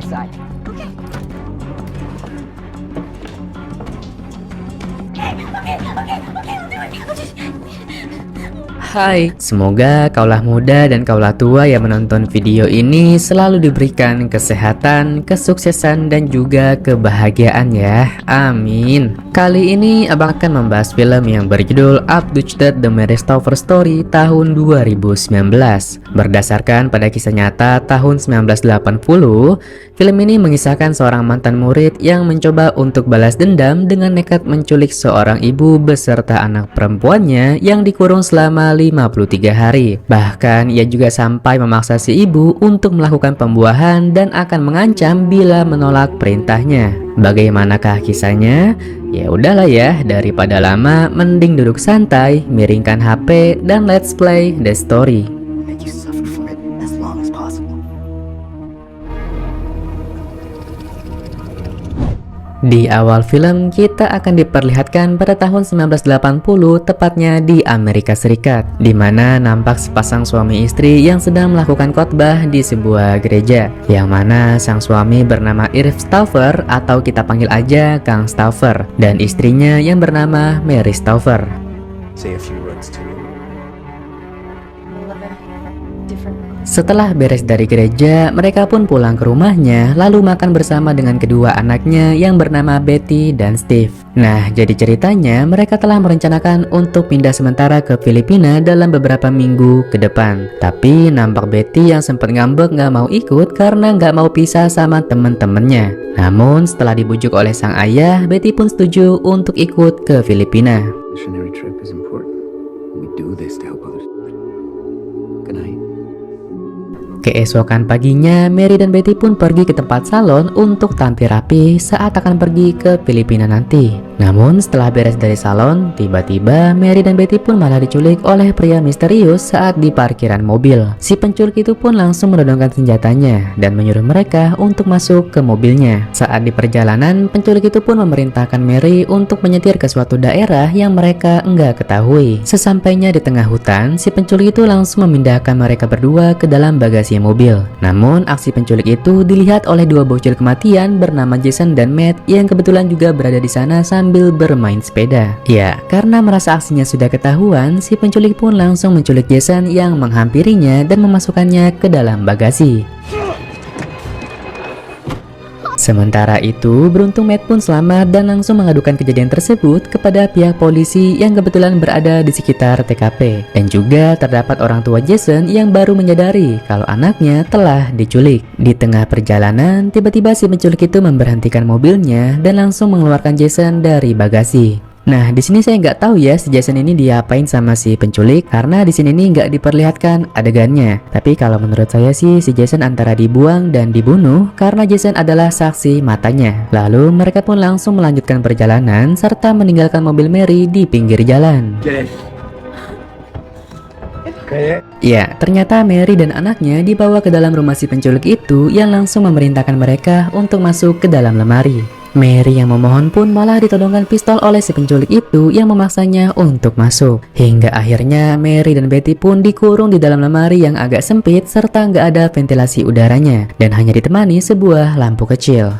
this side. Okay. Hai, semoga kaulah muda dan kaulah tua yang menonton video ini selalu diberikan kesehatan, kesuksesan, dan juga kebahagiaan ya. Amin. Kali ini abang akan membahas film yang berjudul Abducted: The Mary Stover Story tahun 2019. Berdasarkan pada kisah nyata tahun 1980, film ini mengisahkan seorang mantan murid yang mencoba untuk balas dendam dengan nekat menculik seorang ibu beserta anak perempuannya yang dikurung selama 53 hari. Bahkan ia juga sampai memaksa si ibu untuk melakukan pembuahan dan akan mengancam bila menolak perintahnya. Bagaimanakah kisahnya? Ya udahlah ya, daripada lama mending duduk santai, miringkan HP dan let's play the story. Make you suffer for it as long as possible. Di awal film, kita akan diperlihatkan pada tahun 1980, tepatnya di Amerika Serikat, di mana nampak sepasang suami istri yang sedang melakukan khotbah di sebuah gereja, yang mana sang suami bernama Irv Stover atau kita panggil aja Kang Stover, dan istrinya yang bernama Mary Stover. Say a few words to me. Setelah beres dari gereja, mereka pun pulang ke rumahnya, lalu makan bersama dengan kedua anaknya yang bernama Betty dan Steve. Nah, jadi ceritanya mereka telah merencanakan untuk pindah sementara ke Filipina dalam beberapa minggu ke depan. Tapi nampak Betty yang sempat ngambek nggak mau ikut karena nggak mau pisah sama temen-temennya. Namun setelah dibujuk oleh sang ayah, Betty pun setuju untuk ikut ke Filipina. Missionary trip is important. We do this to help others. Good night. Keesokan paginya, Mary dan Betty pun pergi ke tempat salon untuk tampil rapi saat akan pergi ke Filipina nanti. Namun setelah beres dari salon, tiba-tiba Mary dan Betty pun malah diculik oleh pria misterius saat di parkiran mobil. Si penculik itu pun langsung menodongkan senjatanya dan menyuruh mereka untuk masuk ke mobilnya. Saat di perjalanan, penculik itu pun memerintahkan Mary untuk menyetir ke suatu daerah yang mereka enggak ketahui. Sesampainya di tengah hutan, si penculik itu langsung memindahkan mereka berdua ke dalam bagasi mobil. Namun aksi penculik itu dilihat oleh dua bocil kematian bernama Jason dan Matt yang kebetulan juga berada di sana sambil bermain sepeda. Ya, karena merasa aksinya sudah ketahuan, si penculik pun langsung menculik Jason yang menghampirinya dan memasukkannya ke dalam bagasi. Sementara itu, beruntung Matt pun selamat dan langsung mengadukan kejadian tersebut kepada pihak polisi yang kebetulan berada di sekitar TKP. Dan juga terdapat orang tua Jason yang baru menyadari kalau anaknya telah diculik. Di tengah perjalanan, tiba-tiba si penculik itu memberhentikan mobilnya dan langsung mengeluarkan Jason dari bagasi. Nah, di sini saya nggak tahu ya si Jason ini diapain sama si penculik karena di sini nih nggak diperlihatkan adegannya. Tapi kalau menurut saya sih si Jason antara dibuang dan dibunuh karena Jason adalah saksi matanya. Lalu mereka pun langsung melanjutkan perjalanan serta meninggalkan mobil Mary di pinggir jalan. Ya, ternyata Mary dan anaknya dibawa ke dalam rumah si penculik itu yang langsung memerintahkan mereka untuk masuk ke dalam lemari. Mary yang memohon pun malah ditodongkan pistol oleh si penculik itu yang memaksanya untuk masuk. Hingga akhirnya Mary dan Betty pun dikurung di dalam lemari yang agak sempit serta nggak ada ventilasi udaranya dan hanya ditemani sebuah lampu kecil.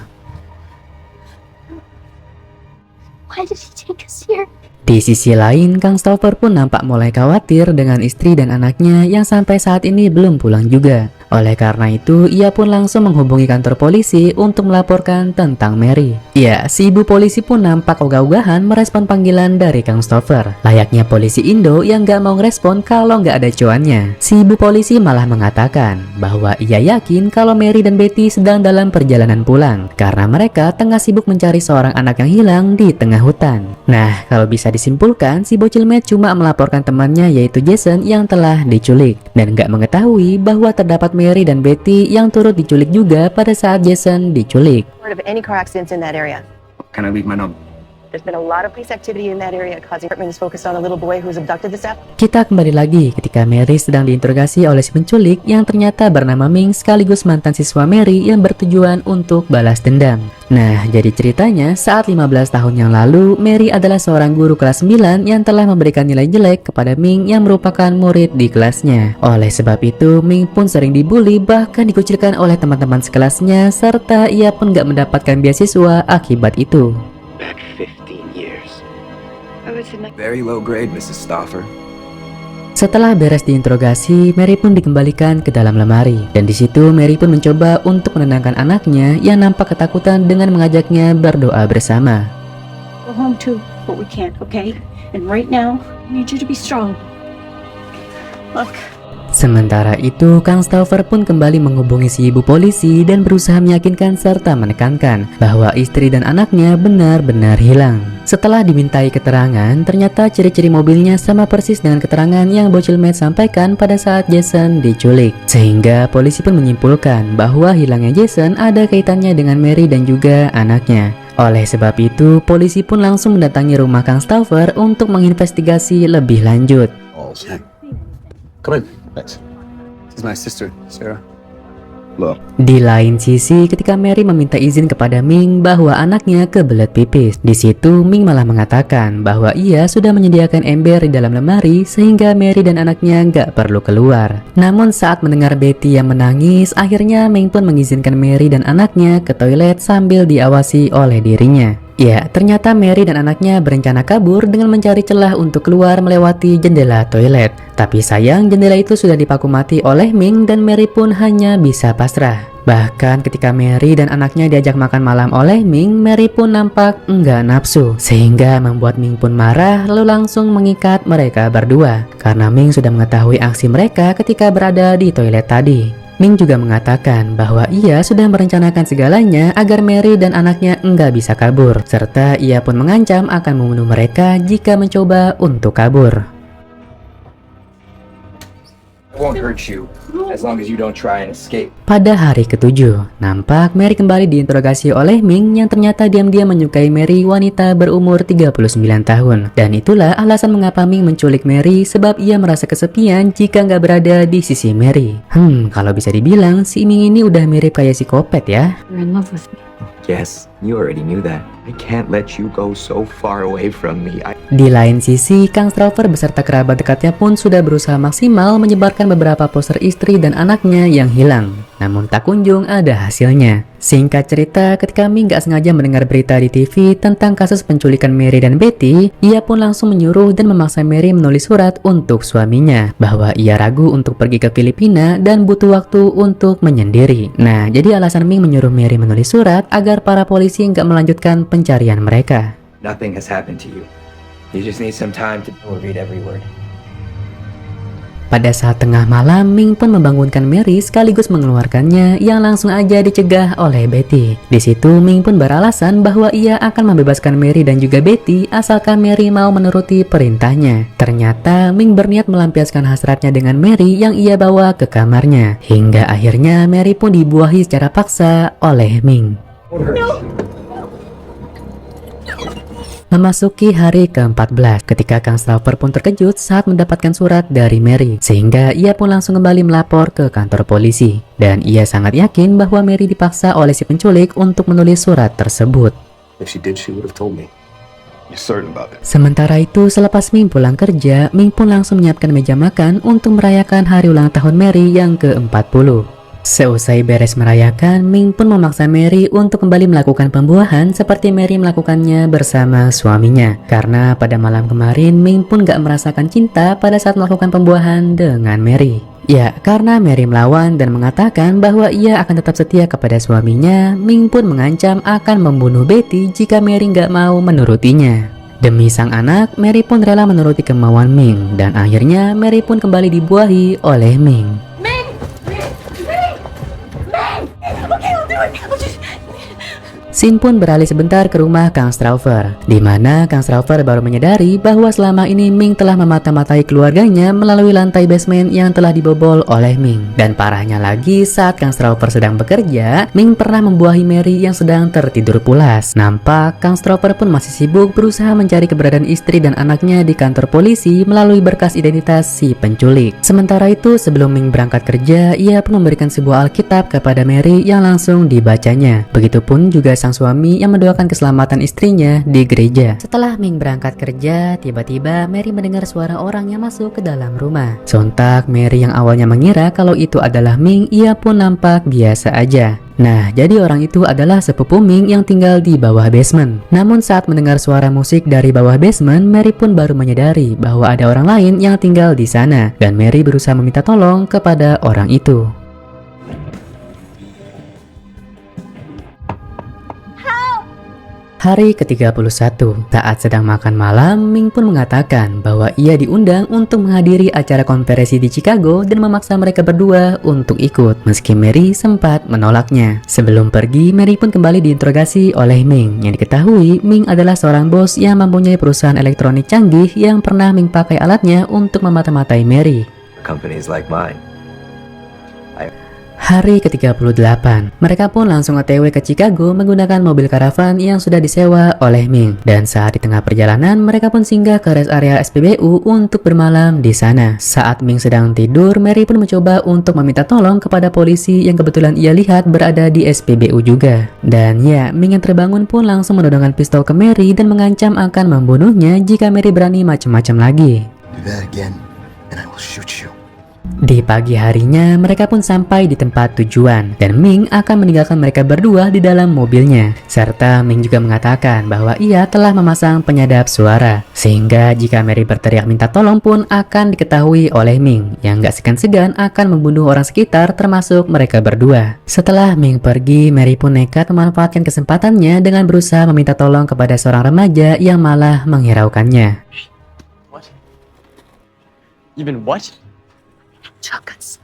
Why did he take us here? Di sisi lain, Kang Stover pun nampak mulai khawatir dengan istri dan anaknya yang sampai saat ini belum pulang juga. Oleh karena itu, ia pun langsung menghubungi kantor polisi untuk melaporkan tentang Mary. Ya, si ibu polisi pun nampak ogah-ogahan merespon panggilan dari Kang Stover. Layaknya polisi Indo yang gak mau ngerespon kalau gak ada cuannya. Si ibu polisi malah mengatakan bahwa ia yakin kalau Mary dan Betty sedang dalam perjalanan pulang karena mereka tengah sibuk mencari seorang anak yang hilang di tengah hutan. Nah, kalau bisa disimpulkan, si bocil Matt cuma melaporkan temannya yaitu Jason yang telah diculik dan gak mengetahui bahwa terdapat Mary dan Betty yang turut diculik juga pada saat Jason diculik. Heard of any car accidents in that area? Can I leave my number? There's been a lot of police activity in that area causing department is focused on a little boy who was abducted this afternoon. Kita kembali lagi ketika Mary sedang diinterogasi oleh si penculik yang ternyata bernama Ming sekaligus mantan siswa Mary yang bertujuan untuk balas dendam. Nah, jadi ceritanya saat 15 tahun yang lalu, Mary adalah seorang guru kelas 9 yang telah memberikan nilai jelek kepada Ming yang merupakan murid di kelasnya. Oleh sebab itu, Ming pun sering dibully bahkan dikucilkan oleh teman-teman sekelasnya serta ia pun gak mendapatkan beasiswa akibat itu. Back 15 years. I was in my Very low grade, Mrs. Stauffer. Setelah beres diinterogasi, Mary pun dikembalikan ke dalam lemari. Dan di situ Mary pun mencoba untuk menenangkan anaknya yang nampak ketakutan dengan mengajaknya berdoa bersama. go home too, but we can't, okay? And right now, I need you to be strong. Look. Sementara itu, Kang Stauffer pun kembali menghubungi si ibu polisi dan berusaha meyakinkan serta menekankan bahwa istri dan anaknya benar-benar hilang. Setelah dimintai keterangan, ternyata ciri-ciri mobilnya sama persis dengan keterangan yang bocil Matt sampaikan pada saat Jason diculik. Sehingga polisi pun menyimpulkan bahwa hilangnya Jason ada kaitannya dengan Mary dan juga anaknya. Oleh sebab itu, polisi pun langsung mendatangi rumah Kang Stauffer untuk menginvestigasi lebih lanjut. Come in. Thanks. This is my sister, Sarah. Look, Di lain sisi, ketika Mary meminta izin kepada Ming bahwa anaknya kebelet pipis, di situ Ming malah mengatakan bahwa ia sudah menyediakan ember di dalam lemari sehingga Mary dan anaknya nggak perlu keluar. Namun saat mendengar Betty yang menangis, akhirnya Ming pun mengizinkan Mary dan anaknya ke toilet sambil diawasi oleh dirinya. Ya, ternyata Mary dan anaknya berencana kabur dengan mencari celah untuk keluar melewati jendela toilet. Tapi sayang jendela itu sudah dipaku mati oleh Ming dan Mary pun hanya bisa pasrah. Bahkan ketika Mary dan anaknya diajak makan malam oleh Ming, Mary pun nampak enggak nafsu. Sehingga membuat Ming pun marah lalu langsung mengikat mereka berdua. Karena Ming sudah mengetahui aksi mereka ketika berada di toilet tadi. Ming juga mengatakan bahwa ia sudah merencanakan segalanya agar Mary dan anaknya enggak bisa kabur. Serta ia pun mengancam akan membunuh mereka jika mencoba untuk kabur. It won't hurt you as long as you don't try and escape. Pada hari ke-7, nampak Mary kembali diinterogasi oleh Ming yang ternyata diam-diam menyukai Mary wanita berumur 39 tahun. Dan itulah alasan mengapa Ming menculik Mary sebab ia merasa kesepian jika nggak berada di sisi Mary. Kalau bisa dibilang si Ming ini udah mirip kayak psikopat ya. You're in love with me. Yes, you already knew that. I can't let you go so far away from me. Di lain sisi, Kang Stauffer beserta kerabat dekatnya pun sudah berusaha maksimal menyebarkan beberapa poster istri dan anaknya yang hilang. Namun tak kunjung ada hasilnya. Singkat cerita, ketika Ming gak sengaja mendengar berita di TV tentang kasus penculikan Mary dan Betty, ia pun langsung menyuruh dan memaksa Mary menulis surat untuk suaminya bahwa ia ragu untuk pergi ke Filipina dan butuh waktu untuk menyendiri. Nah, jadi alasan Ming menyuruh Mary menulis surat agar para polisi gak melanjutkan pencarian mereka. Nothing has happened to you. You just need some time to read every word. Pada saat tengah malam, Ming pun membangunkan Mary sekaligus mengeluarkannya yang langsung aja dicegah oleh Betty. Di situ Ming pun beralasan bahwa ia akan membebaskan Mary dan juga Betty asalkan Mary mau menuruti perintahnya. Ternyata Ming berniat melampiaskan hasratnya dengan Mary yang ia bawa ke kamarnya. Hingga akhirnya Mary pun dibuahi secara paksa oleh Ming. Memasuki hari ke-14, ketika Kang Stauffer pun terkejut saat mendapatkan surat dari Mary, sehingga ia pun langsung kembali melapor ke kantor polisi. Dan ia sangat yakin bahwa Mary dipaksa oleh si penculik untuk menulis surat tersebut. if she did, she would have told me. You're certain about it? Sementara itu, selepas Ming pulang kerja, Ming pun langsung menyiapkan meja makan untuk merayakan hari ulang tahun Mary yang ke-40. Seusai beres merayakan, Ming pun memaksa Mary untuk kembali melakukan pembuahan seperti Mary melakukannya bersama suaminya. Karena pada malam kemarin, Ming pun gak merasakan cinta pada saat melakukan pembuahan dengan Mary. Ya, karena Mary melawan dan mengatakan bahwa ia akan tetap setia kepada suaminya, Ming pun mengancam akan membunuh Betty jika Mary gak mau menurutinya. Demi sang anak, Mary pun rela menuruti kemauan Ming, dan akhirnya Mary pun kembali dibuahi oleh Ming. Scene pun beralih sebentar ke rumah Kang Straufer, di mana Kang Straufer baru menyadari bahwa selama ini Ming telah memata-matai keluarganya melalui lantai basement yang telah dibobol oleh Ming. Dan parahnya lagi, saat Kang Straufer sedang bekerja, Ming pernah membuahi Mary yang sedang tertidur pulas. Nampak Kang Straufer pun masih sibuk berusaha mencari keberadaan istri dan anaknya di kantor polisi melalui berkas identitas si penculik. Sementara itu, sebelum Ming berangkat kerja, ia pun memberikan sebuah Alkitab kepada Mary yang langsung dibacanya. Begitupun juga sang suami yang mendoakan keselamatan istrinya di gereja. Setelah Ming berangkat kerja, tiba-tiba Mary mendengar suara orang yang masuk ke dalam rumah. Sontak Mary yang awalnya mengira kalau itu adalah Ming, ia pun nampak biasa aja. Nah, jadi orang itu adalah sepupu Ming yang tinggal di bawah basement. Namun saat mendengar suara musik dari bawah basement, Mary pun baru menyadari bahwa ada orang lain yang tinggal di sana. Dan Mary berusaha meminta tolong kepada orang itu. Hari ke-31, saat sedang makan malam, Ming pun mengatakan bahwa ia diundang untuk menghadiri acara konferensi di Chicago dan memaksa mereka berdua untuk ikut, meski Mary sempat menolaknya. Sebelum pergi, Mary pun kembali diinterogasi oleh Ming, yang diketahui Ming adalah seorang bos yang mempunyai perusahaan elektronik canggih yang pernah Ming pakai alatnya untuk memata-matai Mary. Companies like mine. Hari ke-38, mereka pun langsung OTW ke Chicago menggunakan mobil karavan yang sudah disewa oleh Ming. Dan saat di tengah perjalanan, mereka pun singgah ke rest area SPBU untuk bermalam di sana. Saat Ming sedang tidur, Mary pun mencoba untuk meminta tolong kepada polisi yang kebetulan ia lihat berada di SPBU juga. Dan ya, Ming yang terbangun pun langsung menodongkan pistol ke Mary dan mengancam akan membunuhnya jika Mary berani macam-macam lagi. Do that again, and I will shoot you. Di pagi harinya, mereka pun sampai di tempat tujuan dan Ming akan meninggalkan mereka berdua di dalam mobilnya. Serta Ming juga mengatakan bahwa ia telah memasang penyadap suara, sehingga jika Mary berteriak minta tolong pun akan diketahui oleh Ming, yang gak segan-segan akan membunuh orang sekitar termasuk mereka berdua. Setelah Ming pergi, Mary pun nekat memanfaatkan kesempatannya dengan berusaha meminta tolong kepada seorang remaja yang malah menghiraukannya. What? You've been what? Shotguns.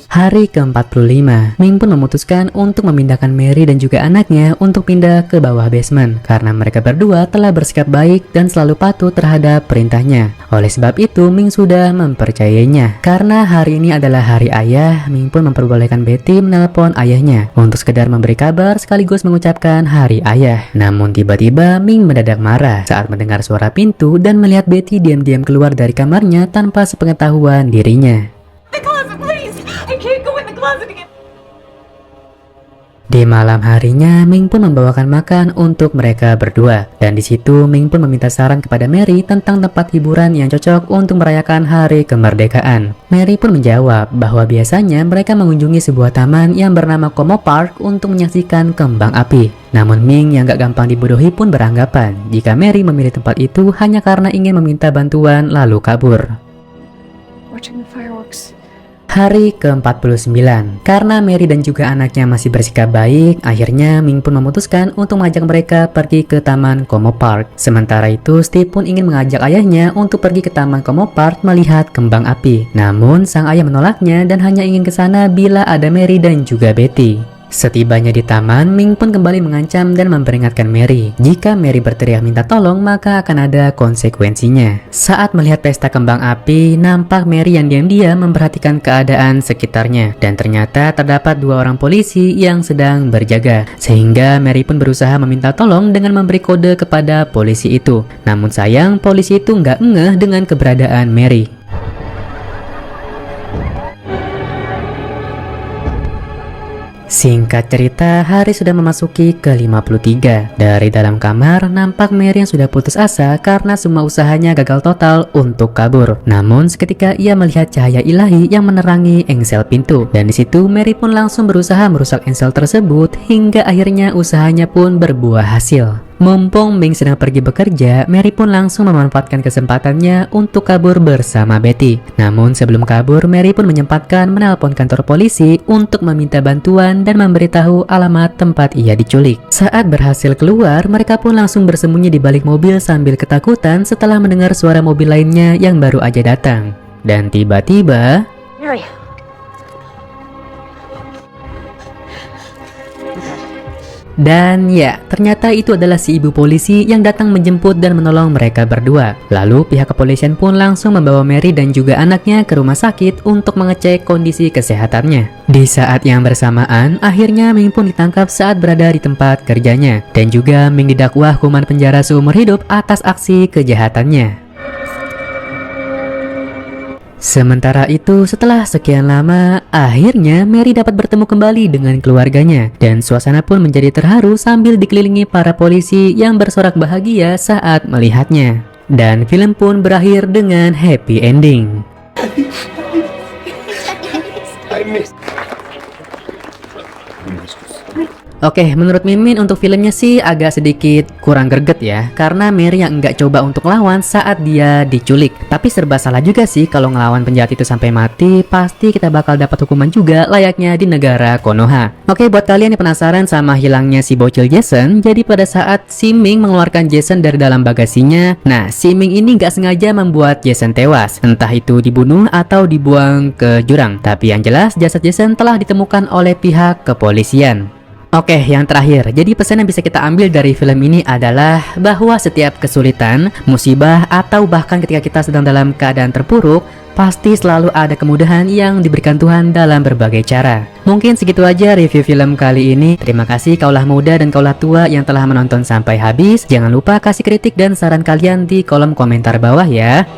Hari ke-45, Ming pun memutuskan untuk memindahkan Mary dan juga anaknya untuk pindah ke bawah basement karena mereka berdua telah bersikap baik dan selalu patuh terhadap perintahnya. Oleh sebab itu, Ming sudah mempercayainya. Karena hari ini adalah hari ayah, Ming pun memperbolehkan Betty menelpon ayahnya untuk sekedar memberi kabar sekaligus mengucapkan hari ayah. Namun tiba-tiba Ming mendadak marah saat mendengar suara pintu dan melihat Betty diam-diam keluar dari kamarnya tanpa sepengetahuan dirinya. Di malam harinya, Ming pun membawakan makan untuk mereka berdua. Dan di situ Ming pun meminta saran kepada Mary tentang tempat hiburan yang cocok untuk merayakan hari kemerdekaan. Mary pun menjawab bahwa biasanya mereka mengunjungi sebuah taman yang bernama Como Park untuk menyaksikan kembang api. Namun Ming yang gak gampang dibodohi pun beranggapan jika Mary memilih tempat itu hanya karena ingin meminta bantuan lalu kabur. Watching the fireworks. Hari ke-49, karena Mary dan juga anaknya masih bersikap baik, akhirnya Ming pun memutuskan untuk mengajak mereka pergi ke Taman Como Park. Sementara itu, Steve pun ingin mengajak ayahnya untuk pergi ke Taman Como Park melihat kembang api. Namun, sang ayah menolaknya dan hanya ingin ke sana bila ada Mary dan juga Betty. Setibanya di taman, Ming pun kembali mengancam dan memperingatkan Mary. Jika Mary berteriak minta tolong, maka akan ada konsekuensinya. Saat melihat pesta kembang api, nampak Mary yang diam-diam memperhatikan keadaan sekitarnya. Dan ternyata terdapat dua orang polisi yang sedang berjaga. Sehingga Mary pun berusaha meminta tolong dengan memberi kode kepada polisi itu. Namun sayang, polisi itu nggak ngeh dengan keberadaan Mary. Singkat cerita, hari sudah memasuki ke-53. Dari dalam kamar, nampak Mary yang sudah putus asa karena semua usahanya gagal total untuk kabur. Namun, seketika ia melihat cahaya ilahi yang menerangi engsel pintu. Dan di situ, Mary pun langsung berusaha merusak engsel tersebut hingga akhirnya usahanya pun berbuah hasil. Mumpung Ming sedang pergi bekerja, Mary pun langsung memanfaatkan kesempatannya untuk kabur bersama Betty. Namun sebelum kabur, Mary pun menyempatkan menelpon kantor polisi untuk meminta bantuan dan memberitahu alamat tempat ia diculik. Saat berhasil keluar, mereka pun langsung bersembunyi di balik mobil sambil ketakutan setelah mendengar suara mobil lainnya yang baru aja datang. Dan tiba-tiba... Mary. Dan ya, ternyata itu adalah si ibu polisi yang datang menjemput dan menolong mereka berdua. Lalu pihak kepolisian pun langsung membawa Mary dan juga anaknya ke rumah sakit untuk mengecek kondisi kesehatannya. Di saat yang bersamaan, akhirnya Ming pun ditangkap saat berada di tempat kerjanya. Dan juga Ming didakwa hukuman penjara seumur hidup atas aksi kejahatannya. Sementara itu, setelah sekian lama, akhirnya Mary dapat bertemu kembali dengan keluarganya. Dan suasana pun menjadi terharu sambil dikelilingi para polisi yang bersorak bahagia saat melihatnya. Dan film pun berakhir dengan happy ending. I miss. Oke, menurut Mimin untuk filmnya sih agak sedikit kurang greget ya, karena Mary yang enggak coba untuk lawan saat dia diculik. Tapi serba salah juga sih kalau ngelawan penjahat itu sampai mati, pasti kita bakal dapat hukuman juga layaknya di negara Konoha. Oke, buat kalian yang penasaran sama hilangnya si bocil Jason, jadi pada saat si Ming mengeluarkan Jason dari dalam bagasinya, nah si Ming ini nggak sengaja membuat Jason tewas, entah itu dibunuh atau dibuang ke jurang. Tapi yang jelas jasad Jason telah ditemukan oleh pihak kepolisian. Oke, yang terakhir, jadi pesan yang bisa kita ambil dari film ini adalah bahwa setiap kesulitan, musibah, atau bahkan ketika kita sedang dalam keadaan terpuruk, pasti selalu ada kemudahan yang diberikan Tuhan dalam berbagai cara. Mungkin segitu aja review film kali ini. Terima kasih kaulah muda dan kaulah tua yang telah menonton sampai habis. Jangan lupa kasih kritik dan saran kalian di kolom komentar bawah ya.